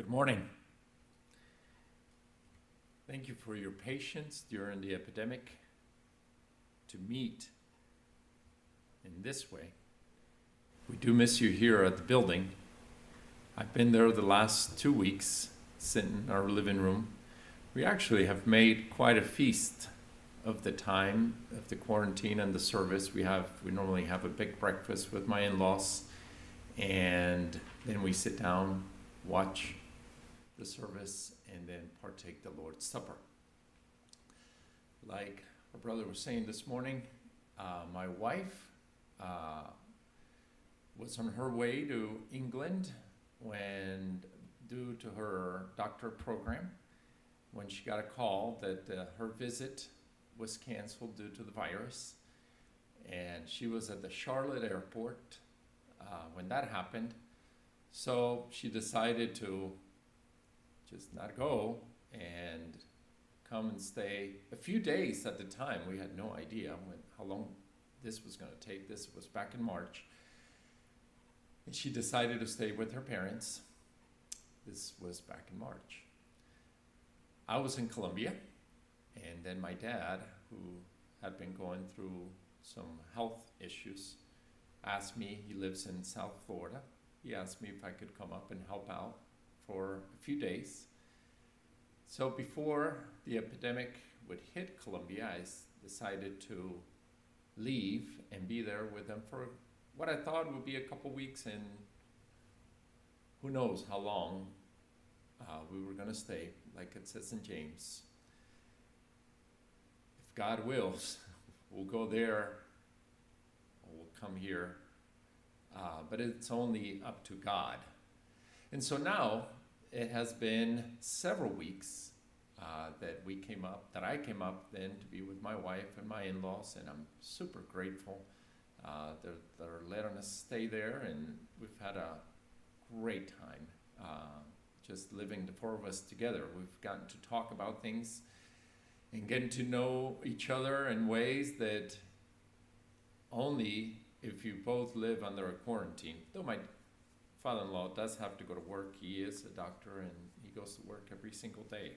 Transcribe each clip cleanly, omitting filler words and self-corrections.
Good morning. Thank you for your patience during the epidemic to meet in this way. We do miss you here at the building. I've been there the last 2 weeks, sitting in our living room. We actually have made quite a feast of the time of the quarantine and the service. We normally have a big breakfast with my in-laws, and then we sit down, watch the service, and then partake the Lord's Supper. Like our brother was saying this morning, my wife was on her way to England when, due to her doctorate program, when she got a call that her visit was canceled due to the virus. And she was at the Charlotte airport when that happened. So she decided to just not go and come and stay a few days at the time. We had no idea how long this was going to take. This was back in March. And she decided to stay with her parents. This was back in March. I was in Colombia, and then my dad, who had been going through some health issues, asked me, he lives in South Florida, he asked me if I could come up and help out for a few days. So before the epidemic would hit Colombia, I decided to leave and be there with them for what I thought would be a couple weeks, and who knows how long we were going to stay, like it says in James. If God wills, we'll go there, or we'll come here, but it's only up to God. And so now it has been several weeks that I came up then to be with my wife and my in-laws, and I'm super grateful. They're letting us stay there, and we've had a great time just living, the four of us together. We've gotten to talk about things and getting to know each other in ways that only if you both live under a quarantine. Though my father-in-law does have to go to work. He is a doctor, and he goes to work every single day.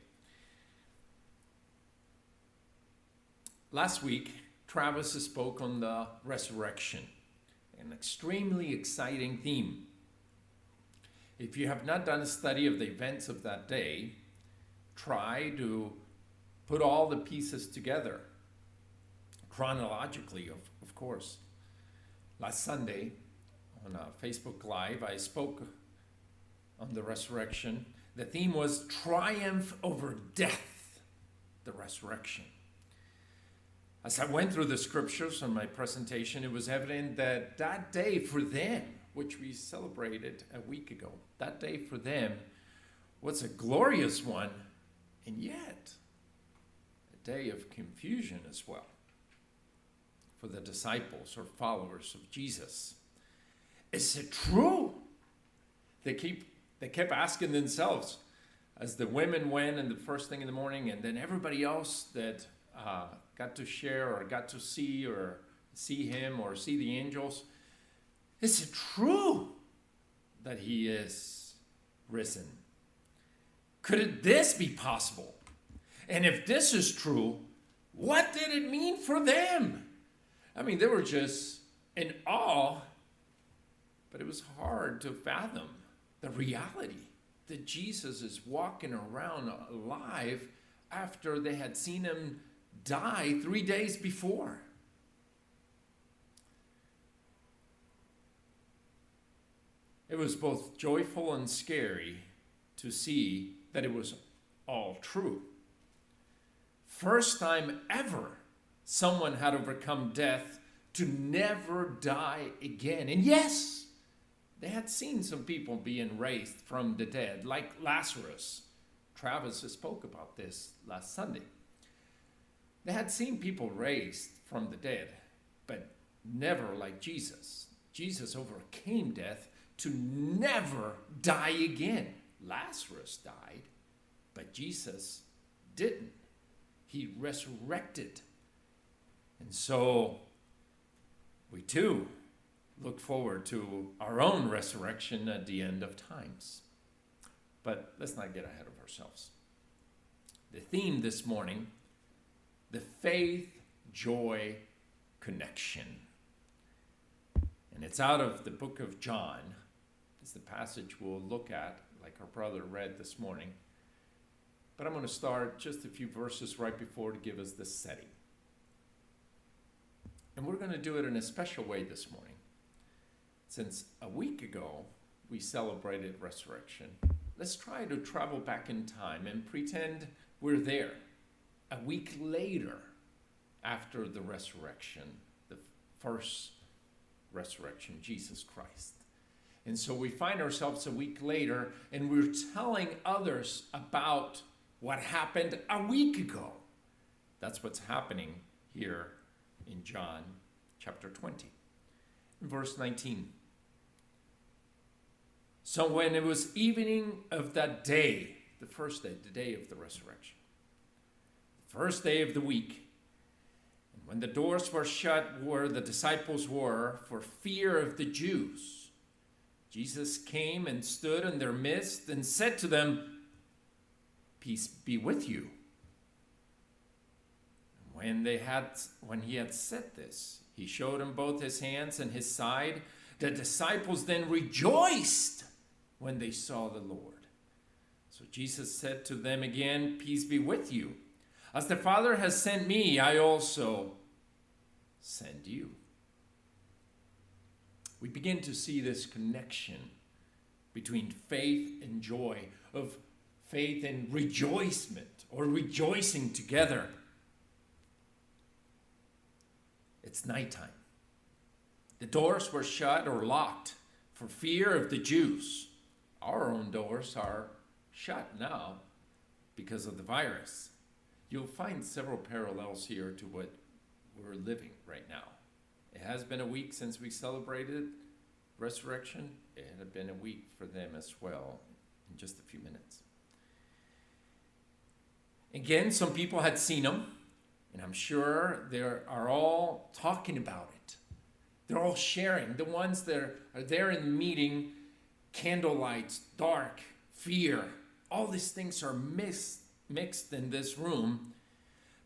Last week, Travis spoke on the resurrection, an extremely exciting theme. If you have not done a study of the events of that day, try to put all the pieces together, chronologically, of course. Last Sunday, on Facebook Live, I spoke on the resurrection. The theme was triumph over death, the resurrection. As I went through the scriptures on my presentation, it was evident that that day for them, which we celebrated a week ago, that day for them was a glorious one, and yet a day of confusion as well for the disciples or followers of Jesus. Is it true? They kept asking themselves as the women went in the first thing in the morning, and then everybody else that got to share or got to see him or see the angels. Is it true that he is risen? Could this be possible? And if this is true, what did it mean for them? I mean, they were just in awe, but it was hard to fathom the reality that Jesus is walking around alive after they had seen him die 3 days before. It was both joyful and scary to see that it was all true. First time ever someone had overcome death to never die again. And yes, they had seen some people being raised from the dead, like Lazarus. Travis spoke about this last Sunday. They had seen people raised from the dead, but never like Jesus. Jesus overcame death to never die again. Lazarus died, but Jesus didn't. He resurrected. And so we too look forward to our own resurrection at the end of times. But let's not get ahead of ourselves. The theme this morning, the faith, joy, connection. And it's out of the book of John. It's the passage we'll look at, like our brother read this morning. But I'm going to start just a few verses right before to give us the setting. And we're going to do it in a special way this morning. Since a week ago, we celebrated resurrection. Let's try to travel back in time and pretend we're there a week later after the resurrection, the first resurrection, Jesus Christ. And so we find ourselves a week later and we're telling others about what happened a week ago. That's what's happening here in John chapter 20. In verse 19. So when it was evening of that day, the first day, the day of the resurrection, the first day of the week, and when the doors were shut where the disciples were for fear of the Jews, Jesus came and stood in their midst and said to them, "Peace be with you." And when he had said this, he showed them both his hands and his side. The disciples then rejoiced when they saw the Lord. So Jesus said to them again, "Peace be with you. As the Father has sent me, I also send you." We begin to see this connection between faith and joy, of faith and rejoicement, or rejoicing together. It's nighttime. The doors were shut or locked for fear of the Jews. Our own doors are shut now because of the virus. You'll find several parallels here to what we're living right now. It has been a week since we celebrated resurrection. It had been a week for them as well in just a few minutes. Again, some people had seen him, and I'm sure they are all talking about it. They're all sharing. The ones that are there in the meeting, candlelights, dark, fear, all these things are mixed in this room.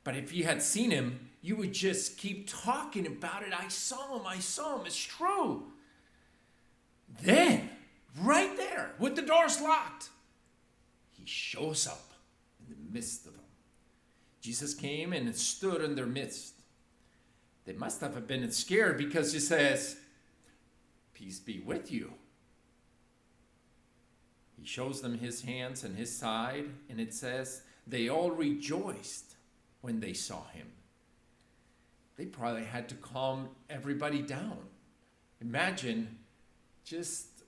But if you had seen him, you would just keep talking about it. I saw him, it's true. Then, right there, with the doors locked, he shows up in the midst of them. Jesus came and stood in their midst. They must have been scared because he says, "Peace be with you." He shows them his hands and his side, and it says, they all rejoiced when they saw him. They probably had to calm everybody down. Imagine just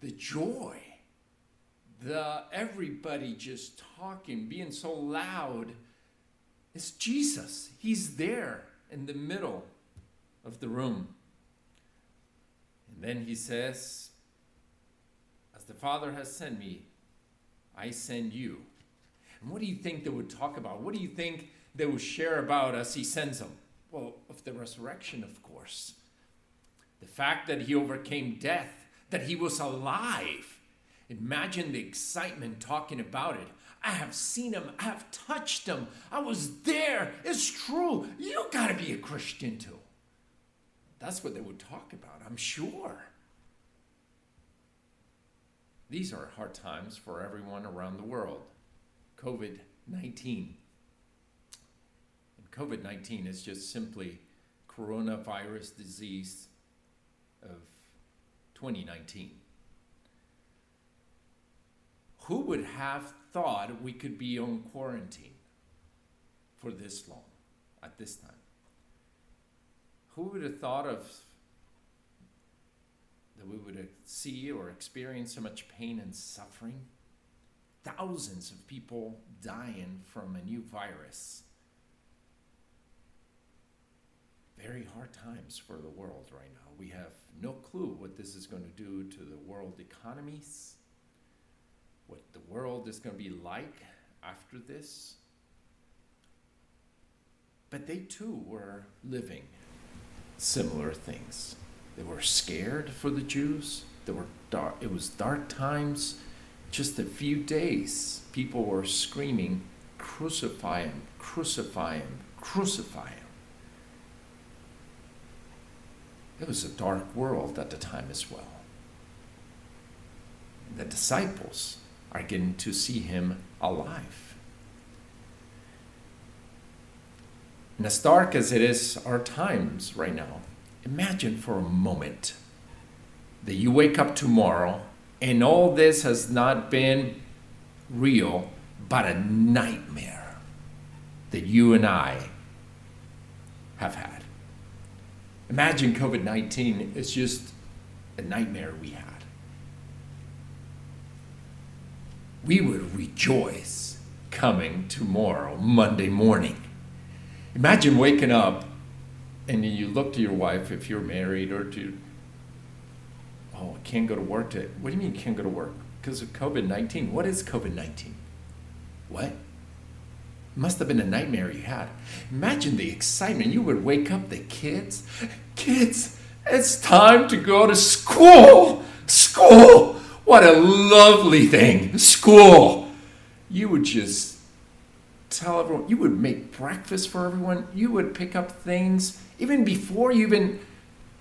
the joy, everybody just talking, being so loud. It's Jesus. He's there in the middle of the room. And then he says, "As the Father has sent me, I send you." And what do you think they would talk about? What do you think they would share about as he sends them? Well, of the resurrection, of course. The fact that he overcame death, that he was alive. Imagine the excitement talking about it. "I have seen him. I have touched him. I was there. It's true. You got to be a Christian too." That's what they would talk about, I'm sure. These are hard times for everyone around the world. COVID-19. And COVID-19 is just simply coronavirus disease of 2019. Who would have thought we could be on quarantine for this long at this time? Who would have thought that we would see or experience so much pain and suffering? Thousands of people dying from a new virus. Very hard times for the world right now. We have no clue what this is going to do to the world economies, what the world is going to be like after this. But they too were living similar things. They were scared for the Jews. It was dark times. just a few days, people were screaming, "Crucify him, crucify him, crucify him." It was a dark world at the time as well. The disciples are getting to see him alive. And as dark as it is our times right now, imagine for a moment that you wake up tomorrow and all this has not been real, but a nightmare that you and I have had. Imagine COVID-19 is just a nightmare we had. We would rejoice coming tomorrow, Monday morning. Imagine waking up and you look to your wife, if you're married, or to, "Oh, I can't go to work today." What do you mean you can't go to work? Because of COVID-19. What is COVID-19? What? Must have been a nightmare you had. Imagine the excitement. You would wake up the kids. "Kids, it's time to go to school. School. What a lovely thing. School." You would just tell everyone. You would make breakfast for everyone. You would pick up things. Even before you even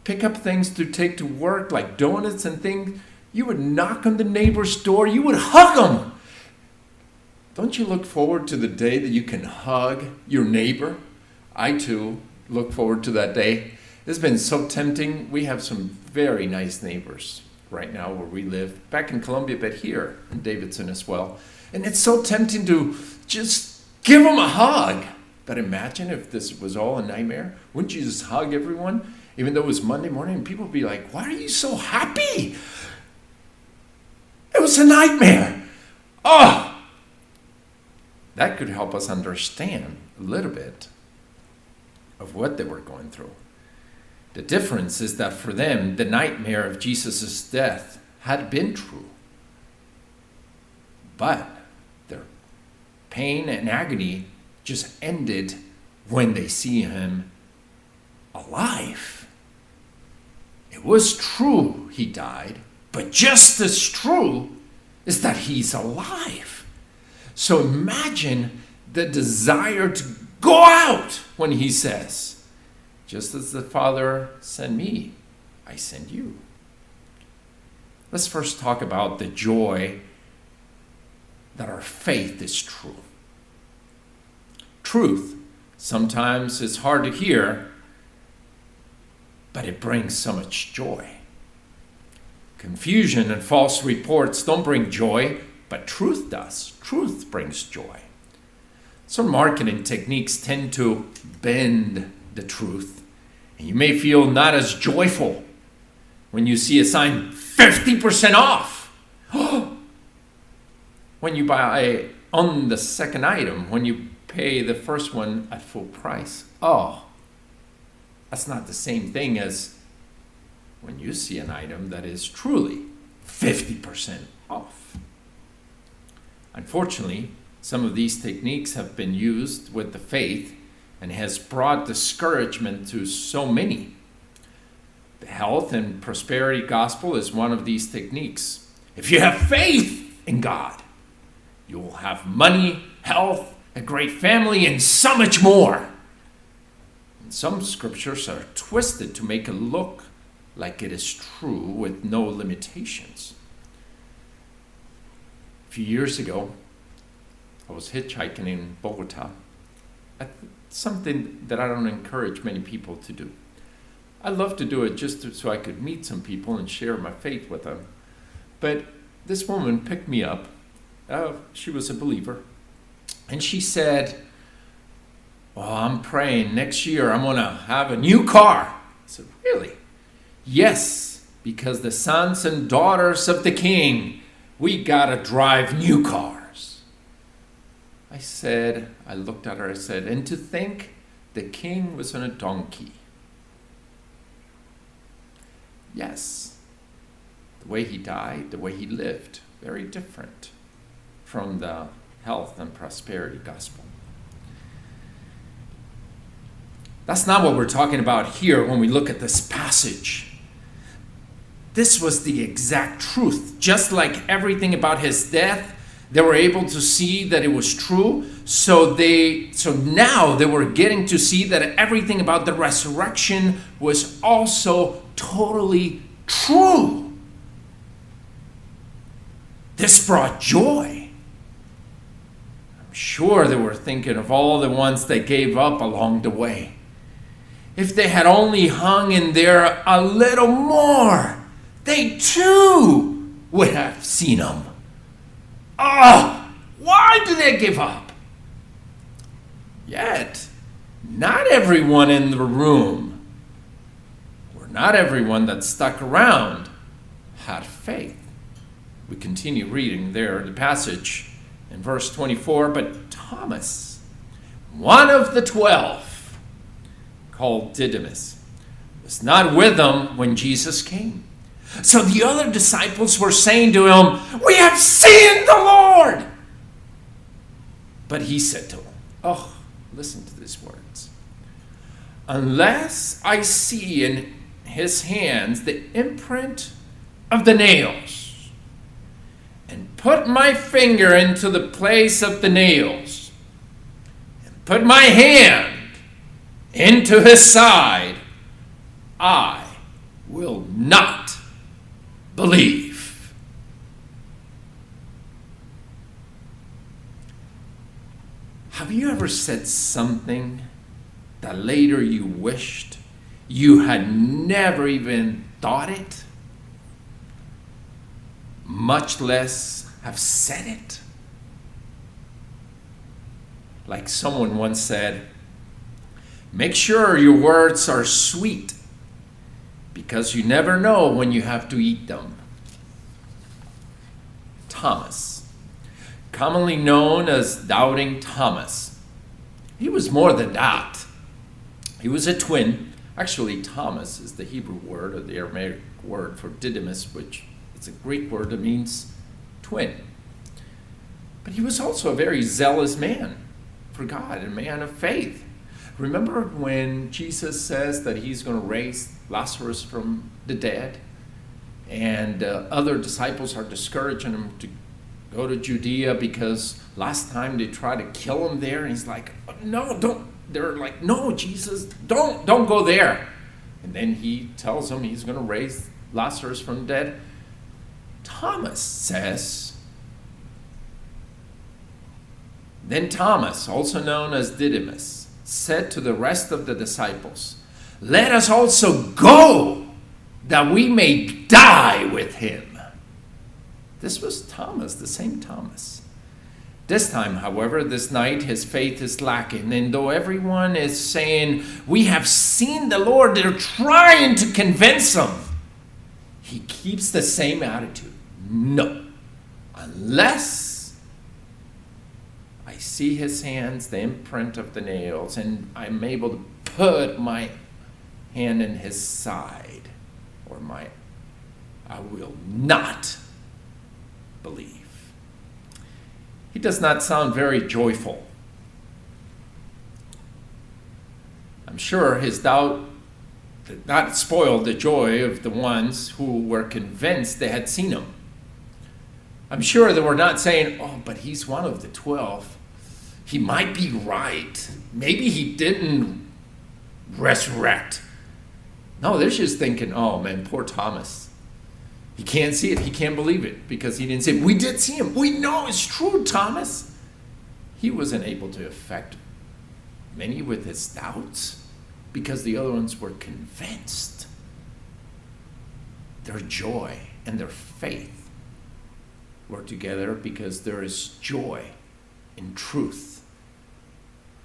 pick up things to take to work, like donuts and things, you would knock on the neighbor's door. You would hug them. Don't you look forward to the day that you can hug your neighbor? I too look forward to that day. It's been so tempting. We have some very nice neighbors right now where we live, back in Columbia, but here in Davidson as well. And it's so tempting to just give them a hug. But imagine if this was all a nightmare. Wouldn't you just hug everyone? Even though it was Monday morning, and people would be like, "Why are you so happy?" It was a nightmare. Oh! That could help us understand a little bit of what they were going through. The difference is that for them, the nightmare of Jesus' death had been true. But their pain and agony just ended when they see him alive. It was true he died, but just as true is that he's alive. So imagine the desire to go out when he says, "Just as the Father sent me, I send you." Let's first talk about the joy that our faith is true. Truth sometimes is hard to hear, but it brings so much joy. Confusion and false reports don't bring joy, but truth does. Truth brings joy. Some marketing techniques tend to bend the truth, and you may feel not as joyful when you see a sign 50% off. When you buy on the second item, when you pay the first one at full price. Oh, that's not the same thing as when you see an item that is truly 50% off. Unfortunately, some of these techniques have been used with the faith and has brought discouragement to so many. The health and prosperity gospel is one of these techniques. If you have faith in God, you will have money, health, a great family, and so much more. And some scriptures are twisted to make it look like it is true with no limitations. A few years ago, I was hitchhiking in Bogota. Something that I don't encourage many people to do. I love to do it just so I could meet some people and share my faith with them. But this woman picked me up. She was a believer. And she said, "Well, I'm praying next year I'm going to have a new car." I said, "Really?" "Yes, because the sons and daughters of the king, we got to drive new cars." I looked at her, I said, "And to think the king was on a donkey." Yes, the way he died, the way he lived, very different from the health and prosperity gospel. That's not what we're talking about here when we look at this passage. This was the exact truth. Just like everything about his death, they were able to see that it was true. So now they were getting to see that everything about the resurrection was also totally true. This brought joy. I'm sure they were thinking of all the ones they gave up along the way. If they had only hung in there a little more, they too would have seen him. Oh, why did they give up? Yet, not everyone in the room, or not everyone that stuck around, had faith. We continue reading there the passage in verse 24. But Thomas, one of the 12, called Didymus, was not with them when Jesus came. So the other disciples were saying to him, "We have seen the Lord!" But he said to them, oh, listen to these words. "Unless I see in his hands the imprint of the nails, and put my finger into the place of the nails, and put my hand into his side, I will not believe." Have you ever said something that later you wished you had never even thought it, much less have said it? Like someone once said, "Make sure your words are sweet, because you never know when you have to eat them." Thomas, commonly known as Doubting Thomas. He was more than that. He was a twin. Actually, Thomas is the Hebrew word, or the Aramaic word for Didymus, which is a Greek word that means twin. But he was also a very zealous man for God, a man of faith. Remember when Jesus says that he's going to raise Lazarus from the dead, and other disciples are discouraging him to go to Judea because last time they tried to kill him there, and he's like, "No, don't." They're like, "No, Jesus, don't go there." And then he tells them he's going to raise Lazarus from the dead. Thomas says, "Then Thomas, also known as Didymus, said to the rest of the disciples, 'Let us also go, that we may die with him.'" This was Thomas, the same Thomas. This time, however, this night, his faith is lacking. And though everyone is saying, "We have seen the Lord," they're trying to convince him, he keeps the same attitude. "No, unless I see his hands, the imprint of the nails, and I'm able to put my hand in his side, I will not believe." He does not sound very joyful. I'm sure his doubt did not spoil the joy of the ones who were convinced they had seen him. I'm sure they were not saying, "Oh, but he's one of the 12. He might be right. Maybe he didn't resurrect." No, they're just thinking, "Oh man, poor Thomas. He can't see it. He can't believe it because he didn't see it. We did see him. We know it's true, Thomas." He wasn't able to affect many with his doubts because the other ones were convinced. Their joy and their faith were together because there is joy in truth.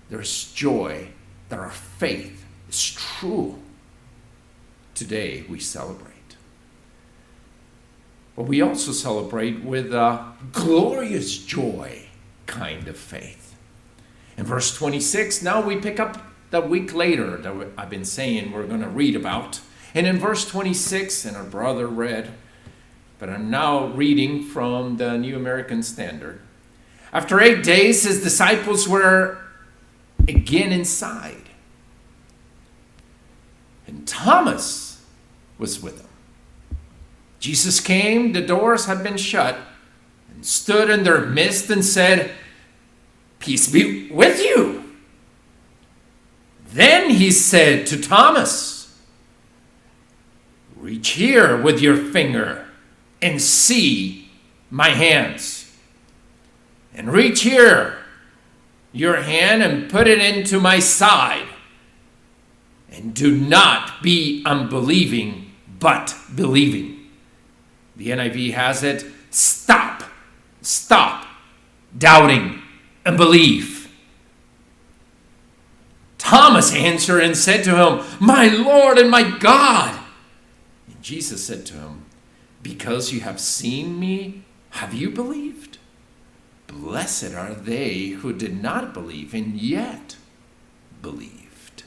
There is joy that our faith is true. Today we celebrate. But we also celebrate with a glorious joy kind of faith. In verse 26, now we pick up the week later that I've been saying we're going to read about. And in verse 26, and our brother read, but I'm now reading from the New American Standard. After 8 days, his disciples were again inside. And Thomas was with them. Jesus came, the doors had been shut, and stood in their midst and said, "Peace be with you." Then he said to Thomas, "Reach here with your finger and see my hands. And reach here your hand and put it into my side. And do not be unbelieving, but believing." The NIV has it, stop doubting and believe. Thomas answered and said to him, "My Lord and my God." And Jesus said to him, "Because you have seen me, have you believed? Blessed are they who did not believe and yet believed."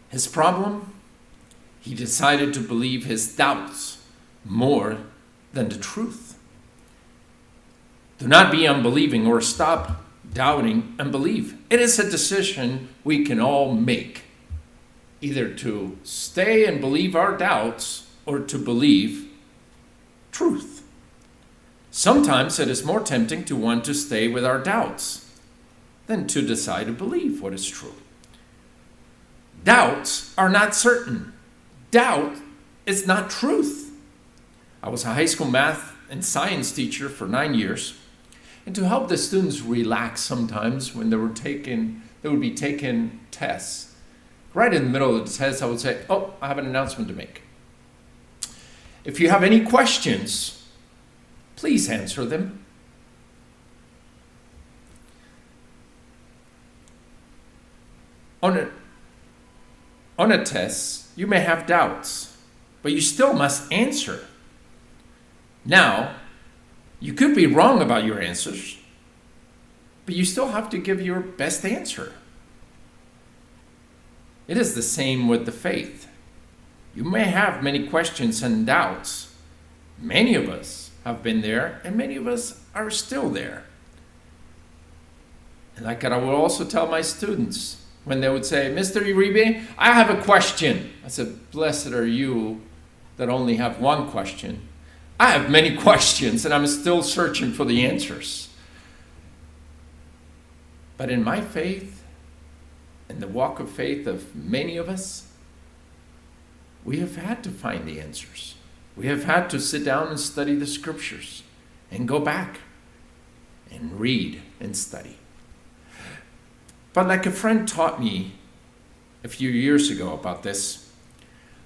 His problem? He decided to believe his doubts more than the truth. Do not be unbelieving or stop doubting and believe. It is a decision we can all make, either to stay and believe our doubts or to believe truth. Sometimes it is more tempting to want to stay with our doubts than to decide to believe what is true. Doubts are not certain. Doubt is not truth. I was a high school math and science teacher for 9 years, and to help the students relax sometimes when they would be taking tests, right in the middle of the test, I would say, "Oh, I have an announcement to make. If you have any questions, please answer them." On a test, you may have doubts, but you still must answer. Now, you could be wrong about your answers, but you still have to give your best answer. It is the same with the faith. You may have many questions and doubts. Many of us have been there, and many of us are still there. And like I will also tell my students, when they would say, "Mr. Uribe, I have a question." I said, "Blessed are you that only have one question. I have many questions, and I'm still searching for the answers." But in my faith, in the walk of faith of many of us, we have had to find the answers. We have had to sit down and study the scriptures and go back and read and study. But like a friend taught me a few years ago about this,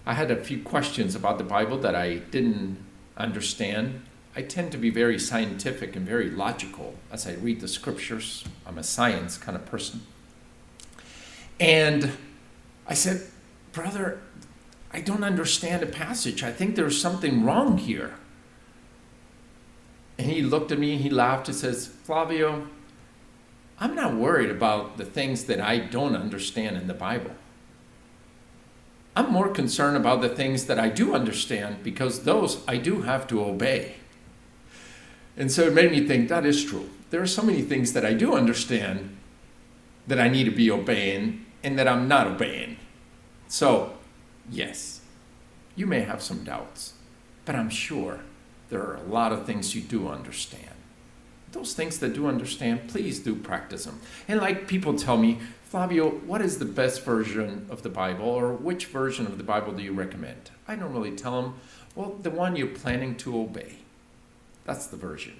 I had a few questions about the Bible that I didn't understand. I tend to be very scientific and very logical as I read the scriptures. I'm a science kind of person. And I said, "Brother, I don't understand a passage. I think there's something wrong here." And he looked at me, he laughed, and says, "Flavio, I'm not worried about the things that I don't understand in the Bible. I'm more concerned about the things that I do understand, because those I do have to obey." And so it made me think, that is true. There are so many things that I do understand that I need to be obeying and that I'm not obeying. So, yes, you may have some doubts, but I'm sure there are a lot of things you do understand. Those things that do understand, please do practice them. And like people tell me, "Flavio, what is the best version of the Bible, or which version of the Bible do you recommend?" I normally tell them, "Well, the one you're planning to obey. That's the version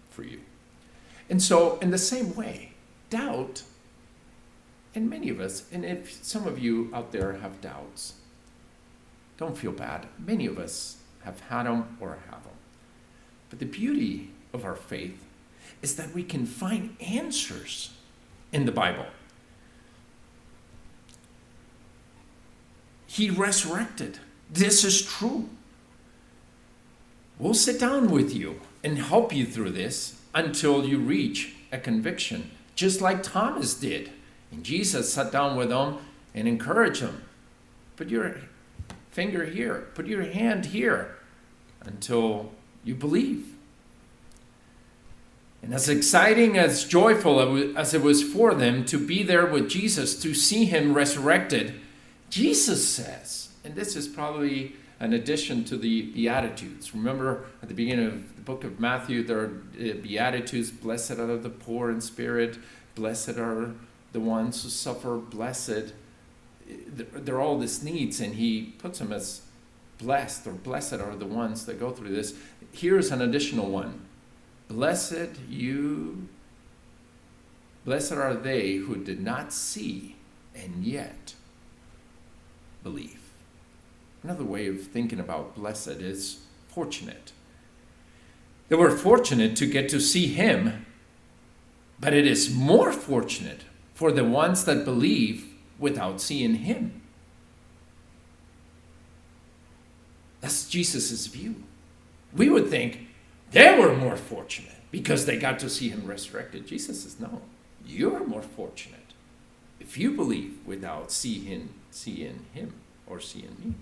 for you." And so in the same way, doubt, and many of us, and if some of you out there have doubts, don't feel bad. Many of us have had them or have them. But the beauty of our faith is that we can find answers in the Bible. He resurrected. This is true. We'll sit down with you and help you through this until you reach a conviction, just like Thomas did. And Jesus sat down with him and encouraged him. Put your finger here, put your hand here, until you believe. And as exciting, as joyful as it was for them to be there with Jesus, to see him resurrected, Jesus says And this is probably an addition to the Beatitudes. Remember at the beginning of the book of Matthew, there are Beatitudes, blessed are the poor in spirit, blessed are the ones who suffer, blessed. They're all these needs, and he puts them as blessed, or blessed are the ones that go through this. Here's an additional one. Blessed are they who did not see and yet believe. Another way of thinking about blessed is fortunate. They were fortunate to get to see him, but it is more fortunate for the ones that believe without seeing him. That's Jesus' view. We would think they were more fortunate because they got to see him resurrected. Jesus says, no, you're more fortunate if you believe without seeing him or seeing me.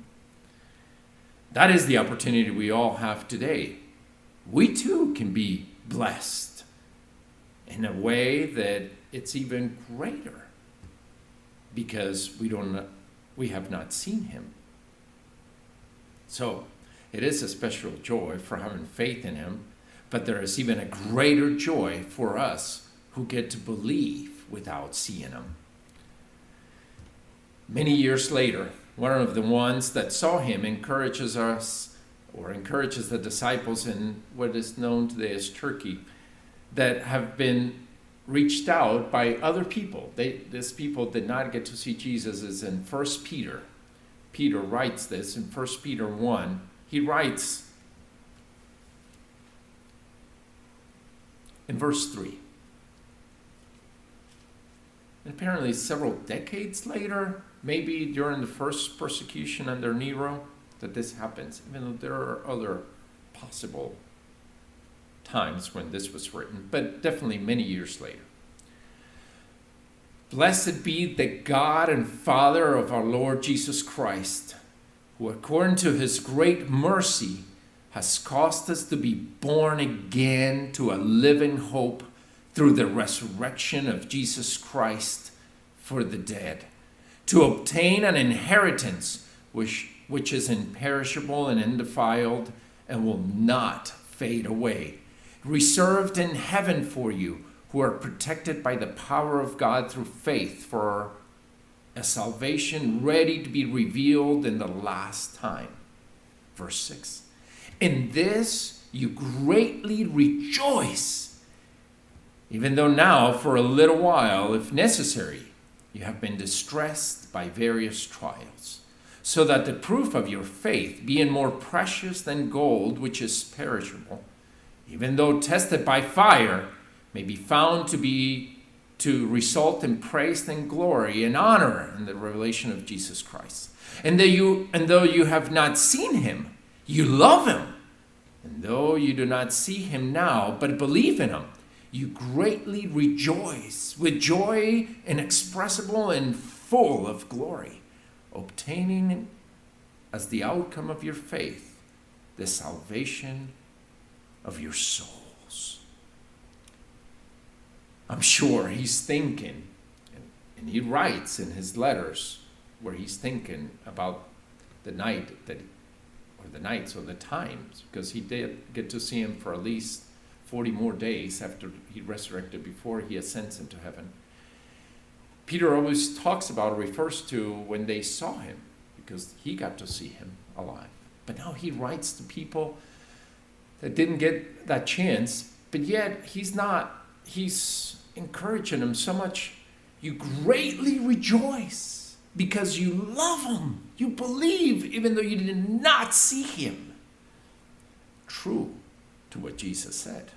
That is the opportunity we all have today. We too can be blessed in a way that it's even greater because we have not seen him. So it is a special joy for having faith in him, but there is even a greater joy for us who get to believe without seeing him. Many years later, one of the ones that saw him encourages us, or encourages the disciples in what is known today as Turkey, that have been reached out by other people. These people did not get to see Jesus is in 1 Peter. Peter writes this in 1 Peter 1. He writes in verse 3. And apparently several decades later, maybe during the first persecution under Nero, that this happens, even though there are other possible times when this was written, but definitely many years later. Blessed be the God and Father of our Lord Jesus Christ, who according to his great mercy has caused us to be born again to a living hope through the resurrection of Jesus Christ for the dead, to obtain an inheritance which is imperishable and undefiled and will not fade away, reserved in heaven for you, who are protected by the power of God through faith for a salvation ready to be revealed in the last time. Verse 6. In this you greatly rejoice, even though now for a little while, if necessary, you have been distressed by various trials, so that the proof of your faith, being more precious than gold, which is perishable, even though tested by fire, may be found to result in praise and glory and honor in the revelation of Jesus Christ. And though you have not seen him, you love him. And though you do not see him now, but believe in him, you greatly rejoice with joy inexpressible and full of glory, obtaining as the outcome of your faith the salvation of your souls. I'm sure he's thinking, and he writes in his letters where he's thinking about the nights or the times, because he did get to see him for at least 40 more days after he resurrected before he ascends into heaven. Peter always talks about or refers to when they saw him, because he got to see him alive. But now he writes to people that didn't get that chance, but yet he's encouraging them so much. You greatly rejoice because you love him. You believe even though you did not see him. True to what Jesus said.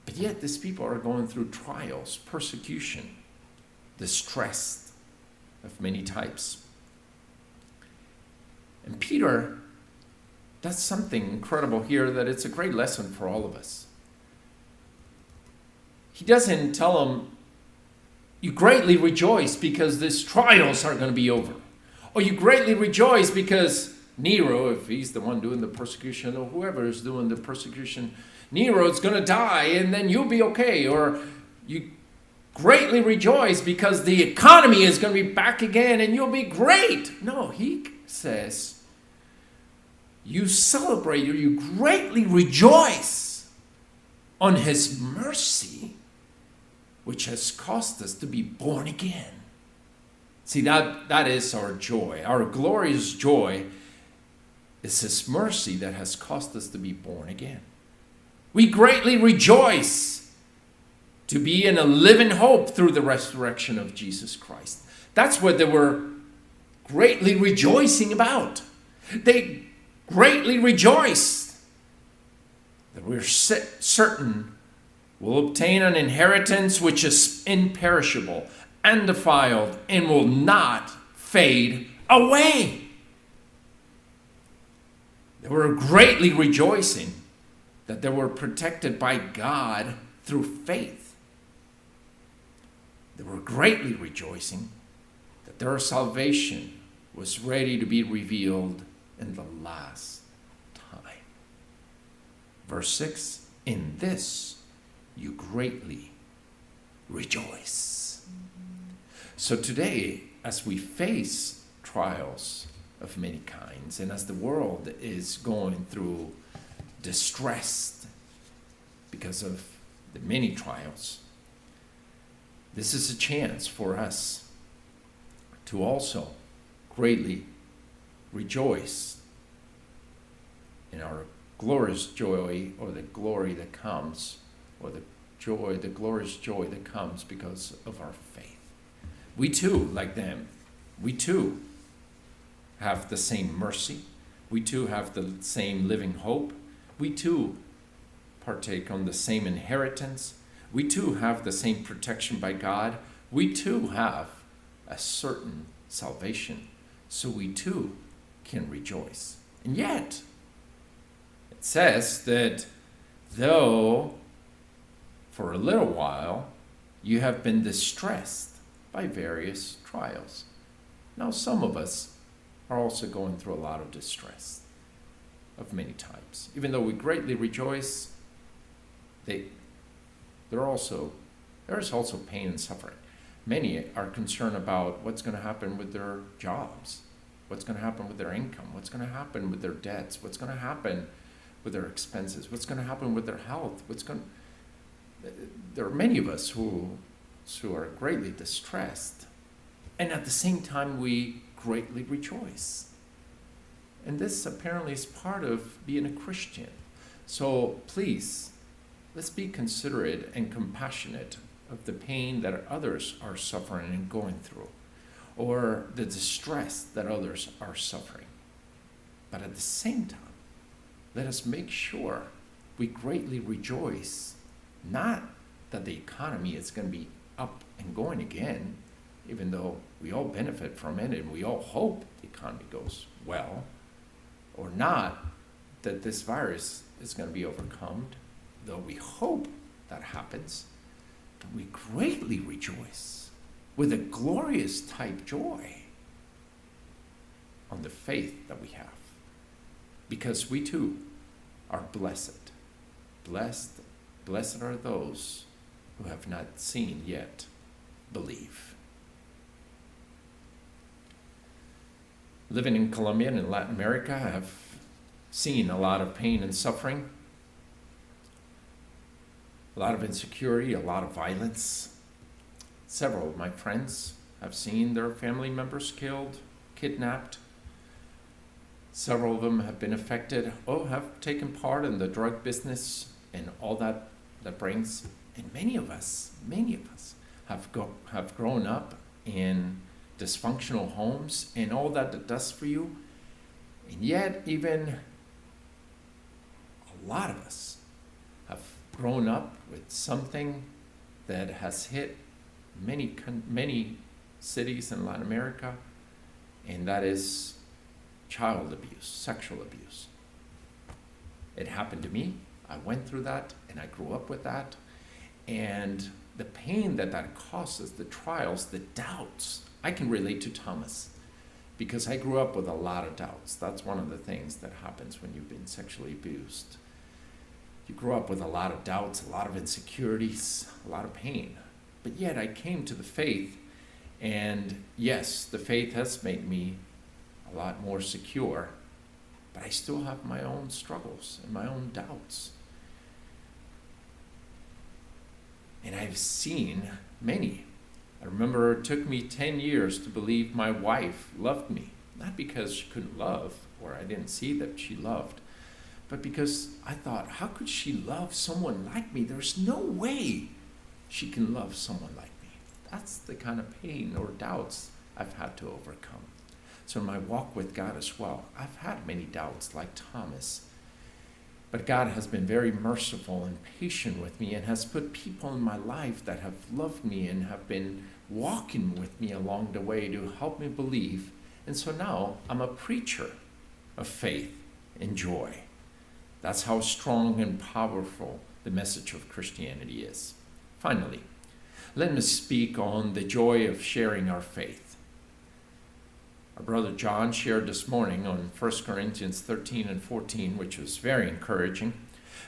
But yet these people are going through trials, persecution, distress of many types. And Peter does something incredible here that it's a great lesson for all of us. He doesn't tell them, you greatly rejoice because these trials are going to be over. Or you greatly rejoice because Nero, if he's the one doing the persecution, or whoever is doing the persecution, Nero is going to die and then you'll be okay. Or you greatly rejoice because the economy is going to be back again and you'll be great. No, he says, you celebrate or you greatly rejoice on his mercy, which has caused us to be born again. See, that is our joy. Our glorious joy is his mercy that has caused us to be born again. We greatly rejoice to be in a living hope through the resurrection of Jesus Christ. That's what they were greatly rejoicing about. They greatly rejoiced that we're certain we'll obtain an inheritance which is imperishable, undefiled, and will not fade away. They were greatly rejoicing that they were protected by God through faith. They were greatly rejoicing that their salvation was ready to be revealed in the last time. Verse 6, in this you greatly rejoice. So today, as we face trials of many kinds, and as the world is going through distress because of the many trials, this is a chance for us to also greatly rejoice in our glorious joy, or the glory that comes, or the glorious joy that comes because of our faith. We too, like them, we too have the same mercy. We too have the same living hope. We too partake on the same inheritance. We too have the same protection by God. We too have a certain salvation. So we too can rejoice. And yet, it says that though for a little while you have been distressed by various trials. Now, some of us are also going through a lot of distress of many types. Even though we greatly rejoice, there is also pain and suffering. Many are concerned about what's going to happen with their jobs, what's going to happen with their income, what's going to happen with their debts, what's going to happen with their expenses, what's going to happen with their health, there are many of us who are greatly distressed, and at the same time we greatly rejoice. And this apparently is part of being a Christian. So please, let's be considerate and compassionate of the pain that others are suffering and going through, or the distress that others are suffering. But at the same time, let us make sure we greatly rejoice, not that the economy is going to be up and going again, even though we all benefit from it and we all hope the economy goes well, or not that this virus is going to be overcome, though we hope that happens. But we greatly rejoice with a glorious type joy on the faith that we have, because we too are blessed. Blessed are those who have not seen yet believe. Living in Colombia and in Latin America, I have seen a lot of pain and suffering, a lot of insecurity, a lot of violence. Several of my friends have seen their family members killed, kidnapped. Several of them have been affected, have taken part in the drug business and all that brings. And many of us have grown up in dysfunctional homes and all that it does for you. And yet, even a lot of us have grown up with something that has hit many cities in Latin America, and that is child abuse, sexual abuse. It happened to me. I went through that, and I grew up with that. And the pain that causes, the trials, the doubts. I can relate to Thomas because I grew up with a lot of doubts. That's one of the things that happens when you've been sexually abused. You grow up with a lot of doubts, a lot of insecurities, a lot of pain. But yet I came to the faith, and yes, the faith has made me a lot more secure, but I still have my own struggles and my own doubts. And I've seen many. I remember it took me 10 years to believe my wife loved me, not because she couldn't love, or I didn't see that she loved, but because I thought, how could she love someone like me? There's no way she can love someone like me. That's the kind of pain or doubts I've had to overcome. So in my walk with God as well, I've had many doubts like Thomas. But God has been very merciful and patient with me and has put people in my life that have loved me and have been walking with me along the way to help me believe. And so now I'm a preacher of faith and joy. That's how strong and powerful the message of Christianity is. Finally, let me speak on the joy of sharing our faith. Our brother John shared this morning on 1 Corinthians 13 and 14, which was very encouraging.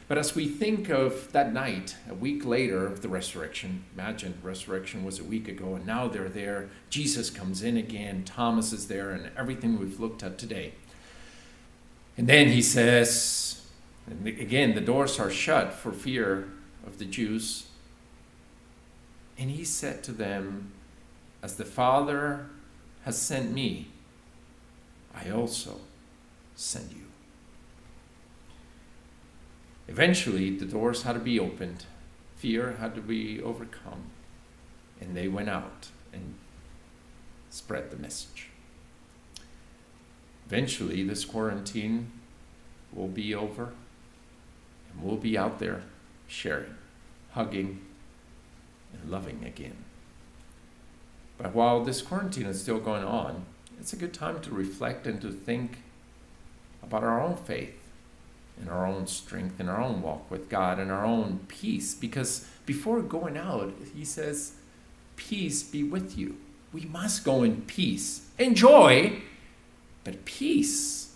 But as we think of that night, a week later of the resurrection, imagine resurrection was a week ago, and now they're there. Jesus comes in again, Thomas is there, and everything we've looked at today. And then he says, and again, the doors are shut for fear of the Jews. And he said to them, as the Father has sent me, I also send you. Eventually, the doors had to be opened. Fear had to be overcome. And they went out and spread the message. Eventually, this quarantine will be over. And we'll be out there sharing, hugging, and loving again. But while this quarantine is still going on, it's a good time to reflect and to think about our own faith and our own strength and our own walk with God and our own peace. Because before going out, he says, peace be with you. We must go in peace. Enjoy, but peace.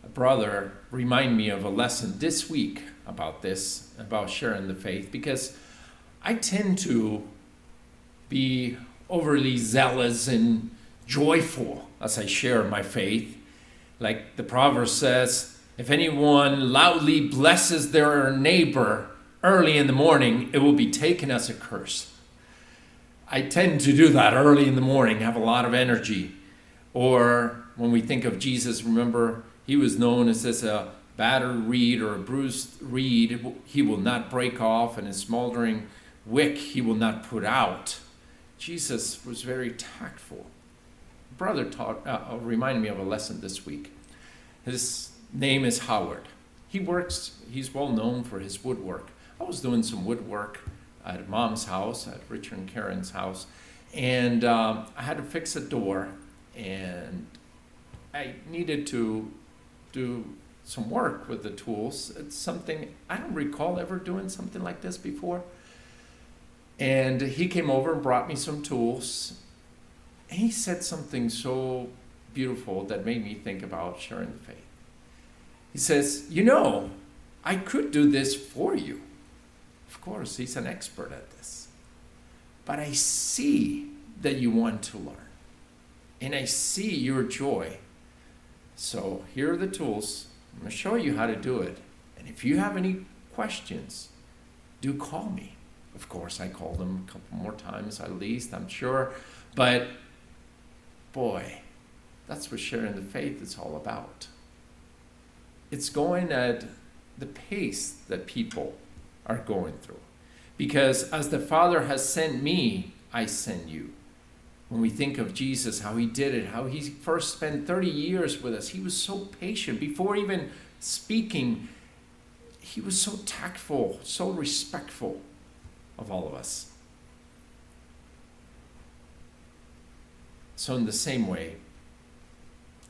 A brother reminded me of a lesson this week about this, about sharing the faith, because I tend to be overly zealous and joyful as I share my faith. Like the proverb says, if anyone loudly blesses their neighbor early in the morning, it will be taken as a curse. I tend to do that early in the morning, have a lot of energy. Or when we think of Jesus, remember, he was known as a battered reed or a bruised reed. He will not break off, and a smoldering wick he will not put out. Jesus was very tactful. Brother reminded me of a lesson this week. His name is Howard. He's well known for his woodwork. I was doing some woodwork at Mom's house, at Richard and Karen's house, and I had to fix a door, and I needed to do some work with the tools. It's something, I don't recall ever doing something like this before. And he came over and brought me some tools. And he said something so beautiful that made me think about sharing the faith. He says, you know, I could do this for you. Of course, he's an expert at this. But I see that you want to learn. And I see your joy. So here are the tools. I'm going to show you how to do it. And if you have any questions, do call me. Of course, I called him a couple more times at least, I'm sure. But boy, that's what sharing the faith is all about. It's going at the pace that people are going through. Because as the Father has sent me, I send you. When we think of Jesus, how he did it, how he first spent 30 years with us, he was so patient. Before even speaking, he was so tactful, so respectful of all of us. So in the same way,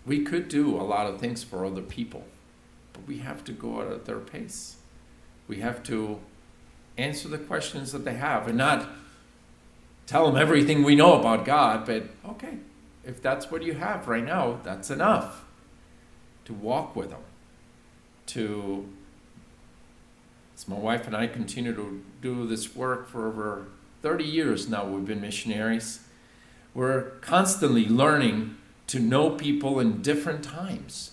we could do a lot of things for other people, but we have to go at their pace. We have to answer the questions that they have and not tell them everything we know about God, but okay, if that's what you have right now, that's enough to walk with them, to As my wife and I continue to do this work for over 30 years now, we've been missionaries. We're constantly learning to know people in different times.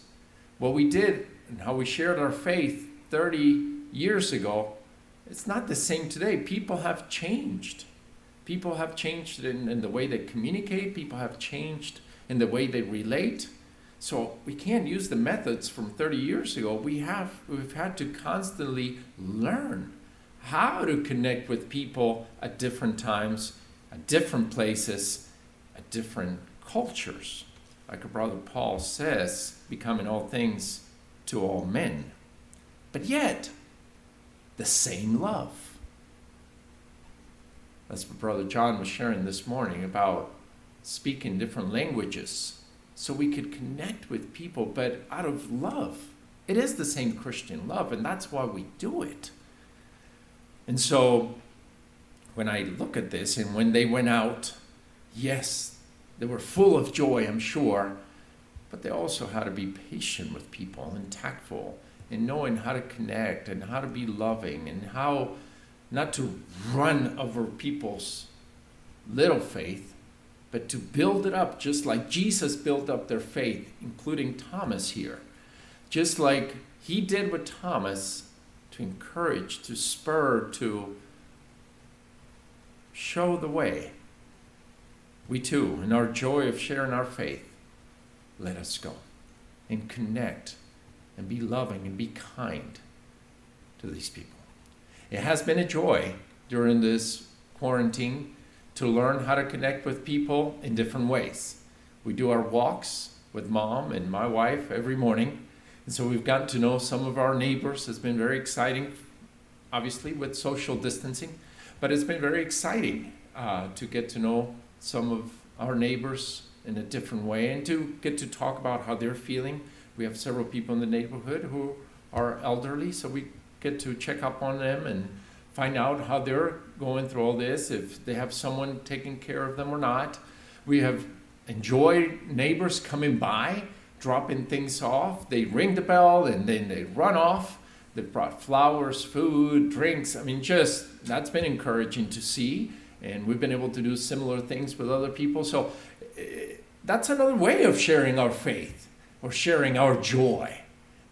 What we did and how we shared our faith 30 years ago, it's not the same today. People have changed. People have changed in the way they communicate. People have changed in the way they relate. So we can't use the methods from 30 years ago. We've had to constantly learn how to connect with people at different times, at different places, at different cultures. Like our brother Paul says, becoming all things to all men. But yet, the same love. That's what Brother John was sharing this morning about speaking different languages so we could connect with people, but out of love. It is the same Christian love, and that's why we do it. And so when I look at this, and when they went out, yes, they were full of joy, I'm sure, but they also had to be patient with people and tactful and knowing how to connect and how to be loving and how not to run over people's little faith, but to build it up just like Jesus built up their faith, including Thomas here. Just like he did with Thomas, to encourage, to spur, to show the way. We too, in our joy of sharing our faith, let us go and connect and be loving and be kind to these people. It has been a joy during this quarantine to learn how to connect with people in different ways. We do our walks with Mom and my wife every morning, and so we've gotten to know some of our neighbors. It's been very exciting, obviously with social distancing, but it's been very exciting to get to know some of our neighbors in a different way and to get to talk about how they're feeling. We have several people in the neighborhood who are elderly, so we get to check up on them and find out how they're going through all this, if they have someone taking care of them or not. We have enjoyed neighbors coming by, dropping things off. They ring the bell and then they run off. They brought flowers, food, drinks. I mean, just that's been encouraging to see. And we've been able to do similar things with other people. So that's another way of sharing our faith or sharing our joy,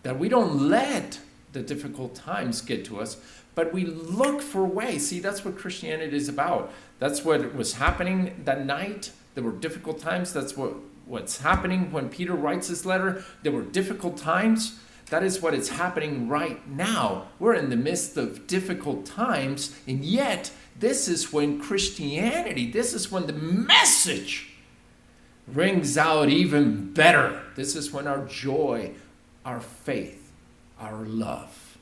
that we don't let the difficult times get to us, but we look for ways. See, that's what Christianity is about. That's what was happening that night. There were difficult times. That's what's happening when Peter writes this letter. There were difficult times. That is what is happening right now. We're in the midst of difficult times, and yet this is when Christianity, this is when the message rings out even better. This is when our joy, our faith, our love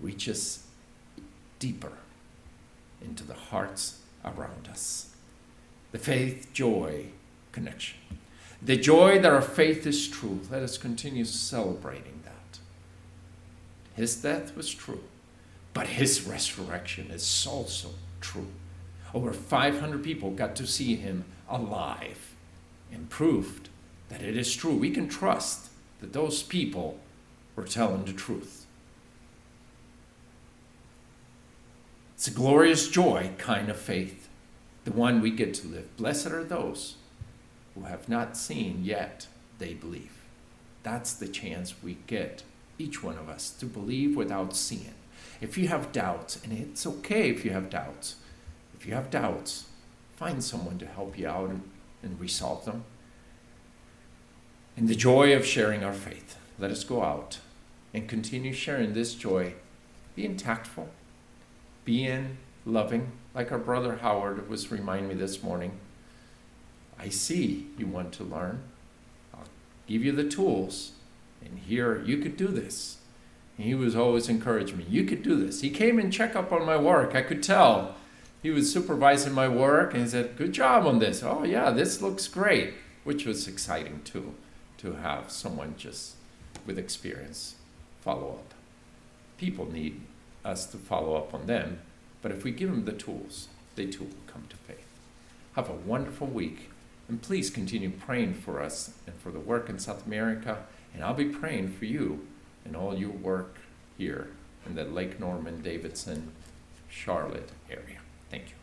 reaches deeper into the hearts around us. The faith, joy, connection. The joy that our faith is true. Let us continue celebrating that. His death was true, but his resurrection is also true. Over 500 people got to see him alive and proved that it is true. We can trust that those people were telling the truth. It's a glorious joy kind of faith, the one we get to live. Blessed are those who have not seen yet they believe. That's the chance we get, each one of us, to believe without seeing. If you have doubts, and it's okay if you have doubts, if you have doubts, find someone to help you out and resolve them. In the joy of sharing our faith, let us go out and continue sharing this joy, being tactful, being loving, like our brother Howard was reminding me this morning. I see you want to learn. I'll give you the tools, and here, you could do this. And he was always encouraging me, you could do this. He came and checked up on my work. I could tell. He was supervising my work, and he said, good job on this. Oh yeah, this looks great, which was exciting too, to have someone just with experience follow up. People need us to follow up on them, but if we give them the tools, they too will come to faith. Have a wonderful week, and please continue praying for us and for the work in South America, and I'll be praying for you and all your work here in the Lake Norman, Davidson, Charlotte area. Thank you.